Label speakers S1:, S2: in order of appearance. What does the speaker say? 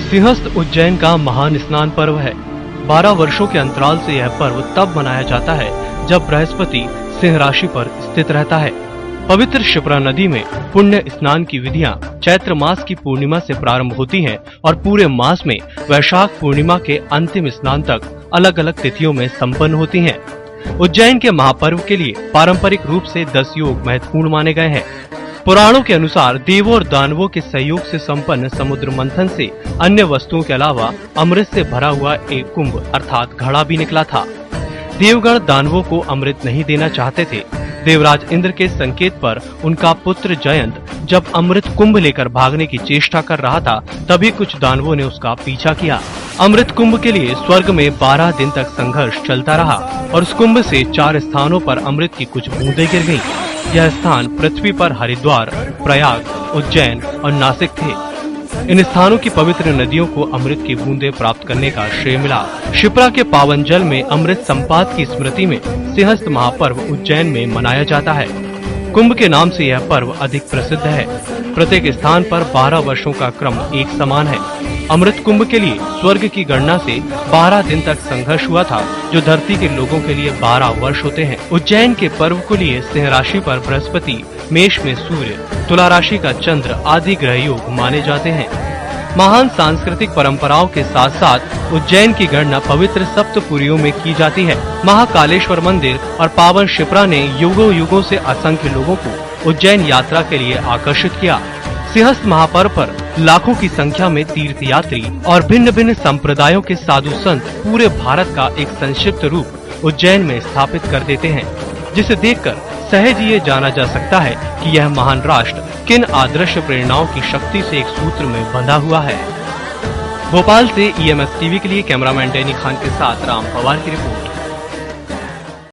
S1: सिंहस्थ उज्जैन का महान स्नान पर्व है। 12 वर्षों के अंतराल से यह पर्व तब मनाया जाता है जब बृहस्पति सिंह राशि पर स्थित रहता है। पवित्र क्षिप्रा नदी में पुण्य स्नान की विधियां चैत्र मास की पूर्णिमा से प्रारंभ होती हैं और पूरे मास में वैशाख पूर्णिमा के अंतिम स्नान तक अलग अलग तिथियों में संपन्न होती हैं। उज्जैन के महापर्व के लिए पारंपरिक रूप से 10 योग महत्वपूर्ण माने गए हैं। पुराणों के अनुसार देवों और दानवों के सहयोग से संपन्न समुद्र मंथन से अन्य वस्तुओं के अलावा अमृत से भरा हुआ एक कुंभ अर्थात घड़ा भी निकला था। देवगण दानवों को अमृत नहीं देना चाहते थे। देवराज इंद्र के संकेत पर उनका पुत्र जयंत जब अमृत कुंभ लेकर भागने की चेष्टा कर रहा था, तभी कुछ दानवों ने उसका पीछा किया। अमृत कुंभ के लिए स्वर्ग में 12 दिन तक संघर्ष चलता रहा और उस कुंभ से 4 स्थानों पर अमृत की कुछ बूंदें गिर गईं। यह स्थान पृथ्वी पर हरिद्वार, प्रयाग, उज्जैन और नासिक थे। इन स्थानों की पवित्र नदियों को अमृत की बूंदें प्राप्त करने का श्रेय मिला। क्षिप्रा के पावन जल में अमृत संपात की स्मृति में सिंहस्थ महापर्व उज्जैन में मनाया जाता है। कुंभ के नाम से यह पर्व अधिक प्रसिद्ध है। प्रत्येक स्थान पर 12 वर्षों का क्रम एक समान है। अमृत कुंभ के लिए स्वर्ग की गणना से 12 दिन तक संघर्ष हुआ था, जो धरती के लोगों के लिए 12 वर्ष होते हैं। उज्जैन के पर्व को लिए सिंह राशि पर बृहस्पति, मेष में सूर्य, तुला राशि का चंद्र आदि ग्रह योग माने जाते हैं। महान सांस्कृतिक परंपराओं के साथ साथ उज्जैन की गणना पवित्र सप्तपुरियों में की जाती है। महाकालेश्वर मंदिर और पावन क्षिप्रा ने युगों युगों से असंख्य लोगों को उज्जैन यात्रा के लिए आकर्षित किया। सिंहस्थ महापर्व पर लाखों की संख्या में तीर्थ यात्री और भिन्न भिन्न संप्रदायों के साधु संत पूरे भारत का एक संक्षिप्त रूप उज्जैन में स्थापित कर देते हैं, जिसे देखकर सहज ये जाना जा सकता है कि यह महान राष्ट्र किन आदर्श प्रेरणाओं की शक्ति से एक सूत्र में बंधा हुआ है। भोपाल से EMS टीवी के लिए कैमरामैन डैनी खान के साथ राम पवार की रिपोर्ट।